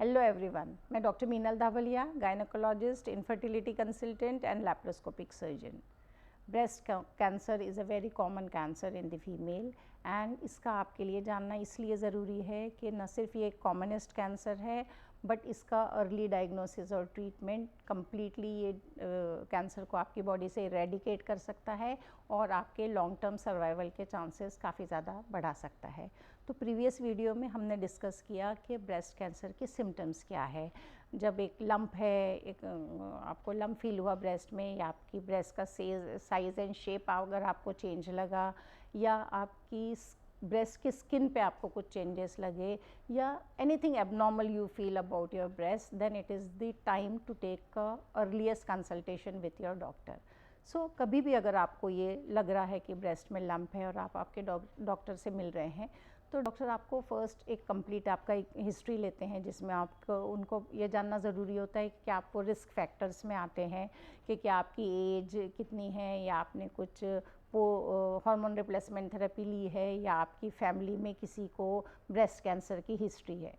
Hello everyone, मैं doctor Meenal Dhawalia, gynaecologist, infertility consultant and laparoscopic surgeon. Breast cancer is a very common cancer in the female and इसका आपके लिए जानना इसलिए ज़रूरी है कि न सिर्फ ये एक कॉमनेस्ट कैंसर है बट इसका अर्ली डायग्नोसिस और ट्रीटमेंट कम्प्लीटली ये कैंसर को आपकी बॉडी से इरेडिकेट कर सकता है और आपके लॉन्ग टर्म सर्वाइवल के चांसेस काफ़ी ज़्यादा बढ़ा सकता है। तो प्रीवियस वीडियो में हमने डिस्कस किया कि ब्रेस्ट कैंसर के सिम्टम्स क्या है। जब एक लंप है, एक आपको लंप फील हुआ ब्रेस्ट में, या आपकी ब्रेस्ट का साइज़ एंड शेप अगर आपको चेंज लगा, या आपकी ब्रेस्ट की स्किन पे आपको कुछ चेंजेस लगे, या anything abnormal you feel about your breast, then it is the time to take earliest consultation with your doctor. So कभी भी अगर आपको ये लग रहा है कि ब्रेस्ट में लंप है और आप आपके डॉक्टर से मिल रहे हैं, तो डॉक्टर आपको फ़र्स्ट एक कंप्लीट आपका एक हिस्ट्री लेते हैं, जिसमें आपको उनको ये जानना ज़रूरी होता है कि आप वो रिस्क फैक्टर्स में आते हैं कि क्या आपकी एज कितनी है, या आपने कुछ वो हार्मोन रिप्लेसमेंट थेरेपी ली है, या आपकी फैमिली में किसी को ब्रेस्ट कैंसर की हिस्ट्री है।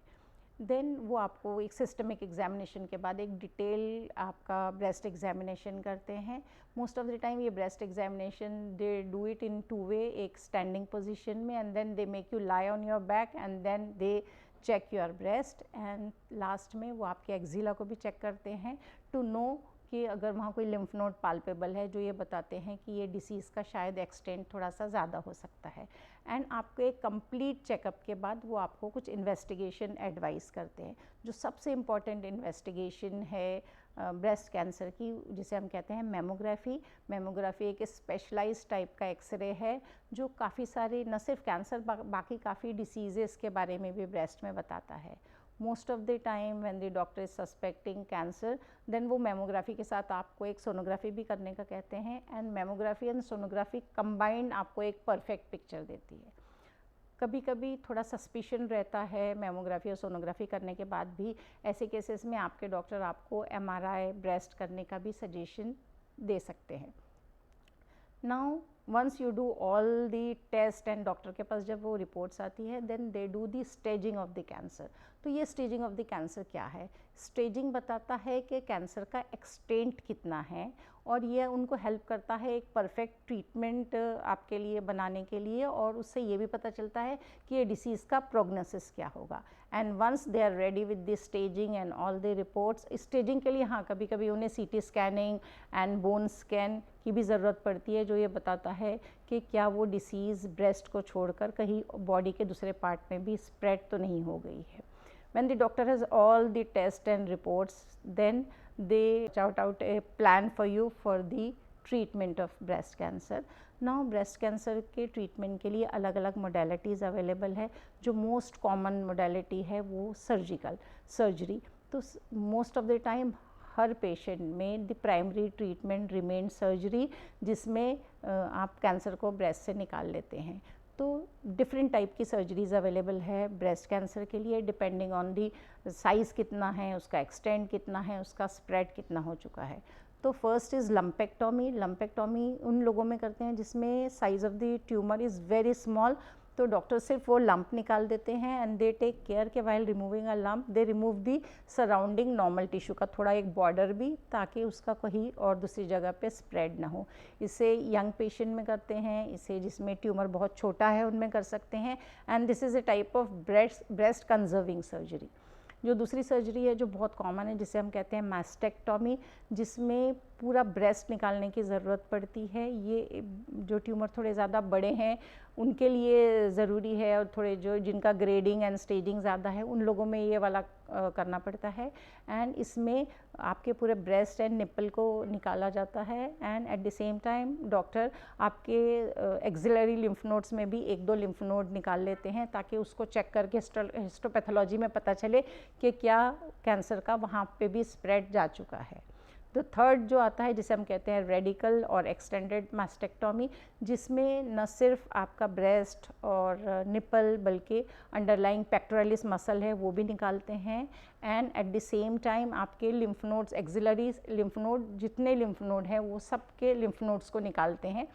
देन वो आपको एक सिस्टमिक एग्जामिनेशन के बाद एक डिटेल आपका ब्रेस्ट एग्जामिनेशन करते हैं। मोस्ट ऑफ द टाइम ये breast examination they do it in 2 way, एक स्टैंडिंग पोजीशन में and then they make you lie on your back and then they check your breast, and last में वो आपके axilla को भी check करते हैं टू नो कि अगर वहाँ कोई लिम्फ नोड पाल्पेबल है, जो ये बताते हैं कि ये डिसीज़ का शायद एक्सटेंट थोड़ा सा ज़्यादा हो सकता है। एंड आपको एक कंप्लीट चेकअप के बाद वो आपको कुछ इन्वेस्टिगेशन एडवाइस करते हैं। जो सबसे इम्पॉर्टेंट इन्वेस्टिगेशन है ब्रेस्ट कैंसर की, जिसे हम कहते हैं मेमोग्राफी। मेमोग्राफी एक स्पेशलाइज्ड टाइप का एक्सरे है जो काफ़ी सारे न सिर्फ कैंसर बाकी काफ़ी डिसीज़ेस के बारे में भी ब्रेस्ट में बताता है। Most of the time when the doctor is suspecting cancer, then वो मेमोग्राफी के साथ आपको एक सोनोग्राफी भी करने का कहते हैं, and mammography and sonography combined आपको एक परफेक्ट पिक्चर देती है। कभी कभी थोड़ा सस्पिशन रहता है मेमोग्राफी और सोनोग्राफी करने के बाद भी, ऐसे केसेस में आपके डॉक्टर आपको MRI ब्रेस्ट करने का भी सजेशन दे सकते हैं। Now once you do all the test and doctor के पास जब वो रिपोर्ट्स आती है, then they do the staging of the cancer. तो ये स्टेजिंग ऑफ द कैंसर क्या है? स्टेजिंग बताता है कि कैंसर का एक्सटेंट कितना है, और ये उनको हेल्प करता है एक परफेक्ट ट्रीटमेंट आपके लिए बनाने के लिए, और उससे ये भी पता चलता है कि ये डिसीज़ का प्रोग्नोसिस क्या होगा। And once they are ready with the staging and all the reports, staging के लिए हाँ कभी कभी उन्हें CT scanning and bone scan की भी ज़रूरत पड़ती है, जो ये बताता है कि क्या वो डिसीज़ ब्रेस्ट को छोड़कर कहीं बॉडी के दूसरे पार्ट में भी स्प्रेड तो नहीं हो गई है। When the doctor has all the tests and reports, then they shout out a plan for you for the treatment of breast cancer. Now breast cancer के treatment के लिए अलग अलग modalities available है। जो most common modality है वो surgery. तो most of the time हर पेशेंट में the primary treatment remain surgery, जिसमें आप कैंसर को ब्रेस्ट से निकाल लेते हैं। तो डिफरेंट टाइप की सर्जरीज अवेलेबल है ब्रेस्ट कैंसर के लिए, डिपेंडिंग ऑन दी साइज़ कितना है, उसका एक्सटेंट कितना है, उसका स्प्रेड कितना हो चुका है। तो फर्स्ट इज़ लंपेक्टोमी। लंपेक्टोमी उन लोगों में करते हैं जिसमें size of the tumour is very small, तो डॉक्टर सिर्फ वो लंप निकाल देते हैं एंड दे टेक केयर के while removing a lump they remove the surrounding normal tissue का थोड़ा एक बॉर्डर भी, ताकि उसका कहीं और दूसरी जगह पे स्प्रेड ना हो। इसे यंग पेशेंट में करते हैं, इसे जिसमें ट्यूमर बहुत छोटा है उनमें कर सकते हैं, and this is a type of breast conserving surgery. जो दूसरी सर्जरी है जो बहुत कॉमन है, जिसे हम कहते हैं मास्टेक्टोमी, जिसमें पूरा ब्रेस्ट निकालने की ज़रूरत पड़ती है। ये जो ट्यूमर थोड़े ज़्यादा बड़े हैं उनके लिए ज़रूरी है, और थोड़े जो जिनका ग्रेडिंग एंड स्टेजिंग ज़्यादा है उन लोगों में ये वाला करना पड़ता है। एंड इसमें आपके पूरे ब्रेस्ट एंड निप्पल को निकाला जाता है, and at the same time doctor आपके एक्सिलरी लिम्फ नोड्स में भी 1-2 लिम्फ नोड निकाल लेते हैं, ताकि उसको चेक करके हिस्टोपैथोलॉजी में पता चले कि क्या कैंसर का वहाँ पे भी स्प्रेड जा चुका है। तो थर्ड जो आता है जिसे हम कहते हैं रेडिकल और एक्सटेंडेड मास्टेक्टोमी, जिसमें न सिर्फ आपका ब्रेस्ट और निपल बल्कि अंडरलाइंग पेक्टोरलिस मसल है वो भी निकालते हैं, and at the same time आपके lymph nodes, axillary lymph node, जितने लिम्फ नोड हैं वो सब के लिम्फ नोड्स को निकालते हैं।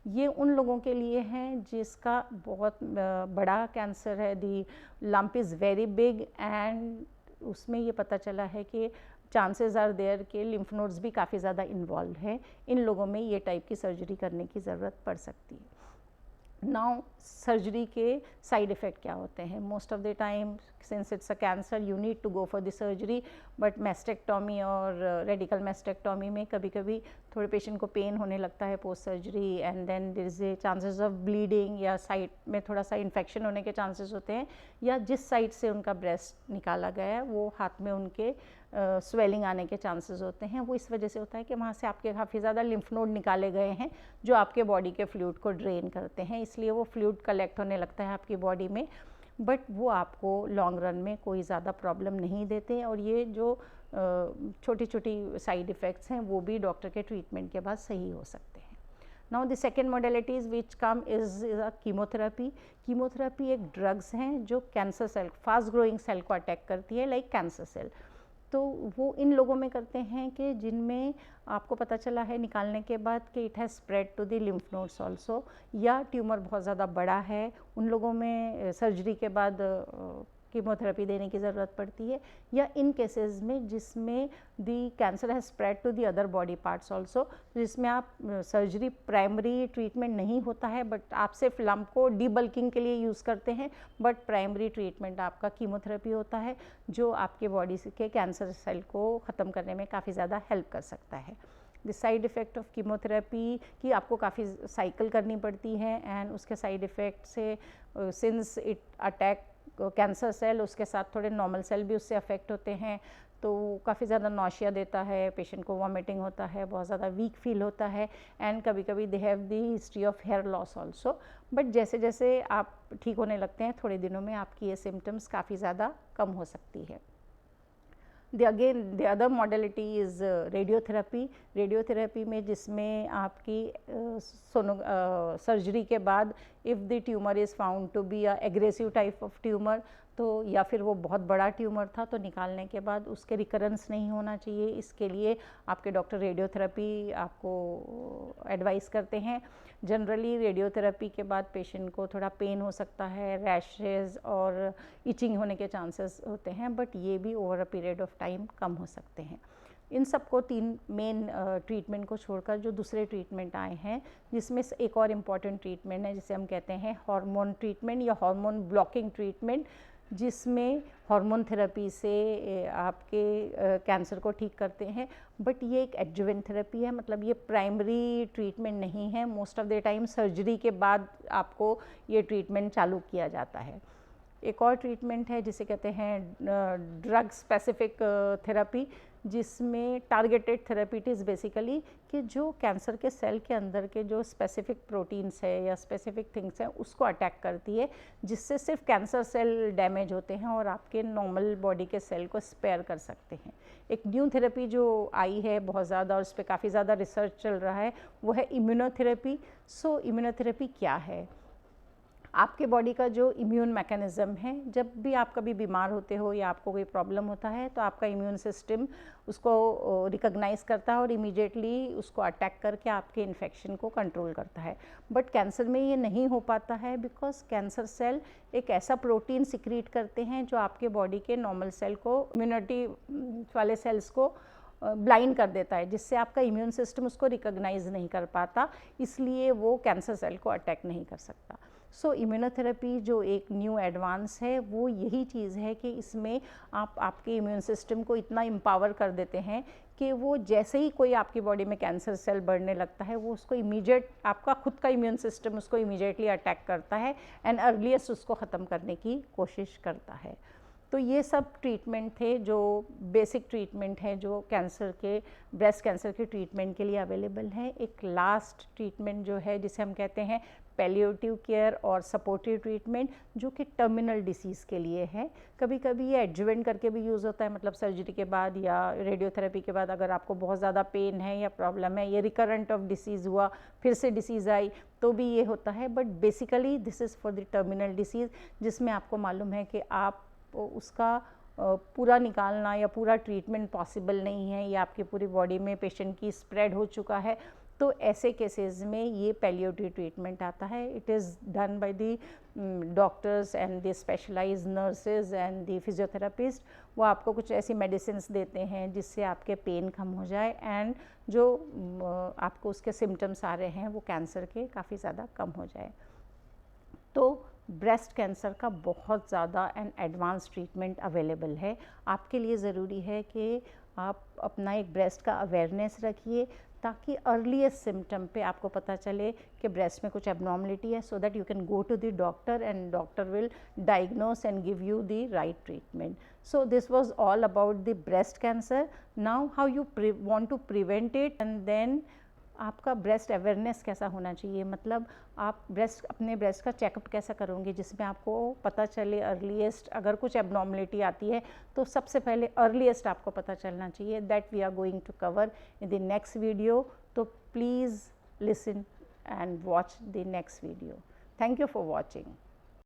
ये उन लोगों के लिए हैं जिसका बहुत बड़ा कैंसर है, the lump is very big and उसमें ये पता चला है कि चांसेस आर देयर कि लिम्फ नोड्स भी काफ़ी ज़्यादा इन्वॉल्व है। इन लोगों में ये टाइप की सर्जरी करने की ज़रूरत पड़ सकती है। नाउ सर्जरी के साइड इफ़ेक्ट क्या होते हैं? Most of the time since it's a cancer you need to go for the surgery, but mastectomy और रेडिकल मैस्टेक्टॉमी में कभी कभी थोड़े पेशेंट को पेन होने लगता है post surgery, and then there is a chances of bleeding, या साइड में थोड़ा सा इन्फेक्शन होने के चांसेस होते हैं, या जिस साइड से उनका ब्रेस्ट निकाला गया है वो हाथ में उनके स्वेलिंग आने के चांसेस होते हैं। वो इस वजह से होता है कि वहाँ से आपके काफ़ी ज़्यादा लिम्फ नोड निकाले गए हैं जो आपके बॉडी के फ्लूइड को ड्रेन करते हैं, इसलिए वो फ्लूइड कलेक्ट होने लगता है आपकी बॉडी में, बट वो आपको लॉन्ग रन में कोई ज़्यादा प्रॉब्लम नहीं देते। और ये जो छोटी छोटी साइड इफ़ेक्ट्स हैं वो भी डॉक्टर के ट्रीटमेंट के बाद सही हो सकते हैं। Now the second modalities which come is chemotherapy. Chemotherapy एक ड्रग्स हैं जो cancer cell, fast growing cell को अटैक करती है, लाइक कैंसर सेल। तो वो इन लोगों में करते हैं कि जिनमें आपको पता चला है निकालने के बाद कि it has spread to the lymph nodes also, या ट्यूमर बहुत ज़्यादा बड़ा है, उन लोगों में सर्जरी के बाद कीमोथेरेपी देने की ज़रूरत पड़ती है, या इन केसेस में जिसमें the cancer has spread to the other body parts also, जिसमें आप सर्जरी प्राइमरी ट्रीटमेंट नहीं होता है, बट आप सिर्फ लम्प को डीबल्किंग के लिए यूज़ करते हैं, बट प्राइमरी ट्रीटमेंट आपका कीमोथेरेपी होता है जो आपके बॉडी के कैंसर सेल को ख़त्म करने में काफ़ी ज़्यादा हेल्प कर सकता है। The side effect of chemotherapy की आपको काफ़ी साइकिल करनी पड़ती है, एंड उसके साइड इफ़ेक्ट से since it attack cancer cell, उसके साथ थोड़े नॉर्मल सेल भी उससे अफेक्ट होते हैं, तो काफ़ी ज़्यादा नौशिया देता है, पेशेंट को वॉमिटिंग होता है, बहुत ज़्यादा वीक फील होता है, एंड कभी कभी they have the history of hair loss also. But जैसे जैसे आप ठीक होने लगते हैं थोड़े दिनों में आपकी ये सिम्टम्स काफ़ी ज़्यादा कम हो सकती है। The other modality is radiotherapy. Radiotherapy में जिसमें आपकी सर्जरी के बाद if the tumour is found to be a aggressive type of tumour, तो या फिर वो बहुत बड़ा ट्यूमर था तो निकालने के बाद उसके रिकरेंस नहीं होना चाहिए, इसके लिए आपके डॉक्टर रेडियोथेरेपी आपको एडवाइस करते हैं। जनरली रेडियोथेरेपी के बाद पेशेंट को थोड़ा पेन हो सकता है, रैशेज़ और इचिंग होने के चांसेस होते हैं, बट ये भी over a period of time कम हो सकते हैं। इन सबको तीन मेन ट्रीटमेंट को छोड़कर जो दूसरे ट्रीटमेंट आए हैं, जिसमें एक और इम्पॉर्टेंट ट्रीटमेंट है जिसे हम कहते हैं हार्मोन ट्रीटमेंट या हार्मोन ब्लॉकिंग ट्रीटमेंट, जिसमें हार्मोन थेरेपी से आपके कैंसर को ठीक करते हैं, बट ये एक एडजुवेंट थेरेपी है, मतलब ये प्राइमरी ट्रीटमेंट नहीं है। Most of the time surgery के बाद आपको ये ट्रीटमेंट चालू किया जाता है। एक और ट्रीटमेंट है जिसे कहते हैं ड्रग स्पेसिफिक थेरेपी, जिसमें टारगेटेड थेरेपी इज़ बेसिकली कि जो कैंसर के सेल के अंदर के जो स्पेसिफिक प्रोटीन्स है या स्पेसिफिक थिंग्स हैं उसको अटैक करती है, जिससे सिर्फ कैंसर सेल डैमेज होते हैं और आपके नॉर्मल बॉडी के सेल को स्पेयर कर सकते हैं। एक न्यू थेरेपी जो आई है बहुत ज़्यादा और उस पर काफ़ी ज़्यादा रिसर्च चल रहा है, वो है इम्यूनोथेरेपी। सो इम्यूनोथेरेपी क्या है? आपके बॉडी का जो इम्यून मैकेनिज़्म है, जब भी आप कभी बीमार होते हो या आपको कोई प्रॉब्लम होता है तो आपका इम्यून सिस्टम उसको रिकॉग्नाइज करता है और इमीडिएटली उसको अटैक करके आपके इन्फेक्शन को कंट्रोल करता है। बट कैंसर में ये नहीं हो पाता है, बिकॉज कैंसर सेल एक ऐसा प्रोटीन सिक्रीट करते हैं जो आपके बॉडी के नॉर्मल सेल को, इम्यूनिटी वाले सेल्स को ब्लाइंड कर देता है, जिससे आपका इम्यून सिस्टम उसको रिकॉग्नाइज नहीं कर पाता, इसलिए वो कैंसर सेल को अटैक नहीं कर सकता। सो इम्यूनोथेरेपी जो एक न्यू एडवांस है वो यही चीज़ है कि इसमें आप आपके इम्यून सिस्टम को इतना एम्पावर कर देते हैं कि वो जैसे ही कोई आपकी बॉडी में कैंसर सेल बढ़ने लगता है वो उसको इमीडिएट, आपका खुद का इम्यून सिस्टम उसको इमीडिएटली अटैक करता है एंड अर्लीस्ट उसको ख़त्म करने की कोशिश करता है। तो ये सब ट्रीटमेंट थे जो बेसिक ट्रीटमेंट है जो कैंसर के, ब्रेस्ट कैंसर के ट्रीटमेंट के लिए अवेलेबल है। एक लास्ट ट्रीटमेंट जो है जिसे हम कहते हैं पैलिएटिव केयर और सपोर्टिव ट्रीटमेंट, जो कि टर्मिनल डिसीज़ के लिए है। कभी कभी ये एडजुवेंट करके भी यूज़ होता है, मतलब सर्जरी के बाद या रेडियोथेरेपी के बाद अगर आपको बहुत ज़्यादा पेन है या प्रॉब्लम है, ये रिकरेंट ऑफ डिसीज़ हुआ, फिर से डिसीज़ आई, तो भी ये होता है। But basically this is for the terminal disease, जिसमें आपको मालूम है कि आप उसका पूरा निकालना या पूरा ट्रीटमेंट पॉसिबल नहीं है, या आपकी पूरी बॉडी में पेशेंट की स्प्रेड हो चुका है, तो ऐसे केसेस में ये पैलिएटिव ट्रीटमेंट आता है. It is done by the doctors and the specialised nurses and the physiotherapist. वो आपको कुछ ऐसी मेडिसिन्स देते हैं जिससे आपके पेन कम हो जाए एंड जो आपको उसके सिम्टम्स आ रहे हैं वो कैंसर के काफ़ी ज़्यादा कम हो जाए. तो ब्रेस्ट कैंसर का बहुत ज़्यादा एंड एडवांस ट्रीटमेंट अवेलेबल है. आपके लिए ज़रूरी है कि आप अपना एक ब्रेस्ट का अवेयरनेस रखिए ताकि अर्लीस्ट सिम्टम पे आपको पता चले कि ब्रेस्ट में कुछ एबनॉर्मलिटी है, so that you can go to the doctor and doctor will diagnose and give you the right treatment. So this was all about the breast cancer. Now how you want to prevent it, and then आपका breast awareness कैसा होना चाहिए, मतलब आप अपने breast का checkup कैसा करोगे जिसमें आपको पता चले अर्लीस्ट अगर कुछ एबनॉर्मलिटी आती है तो सबसे पहले अर्लीस्ट आपको पता चलना चाहिए. That we are going to cover in the next video. तो please listen and watch the next video. Thank you for watching.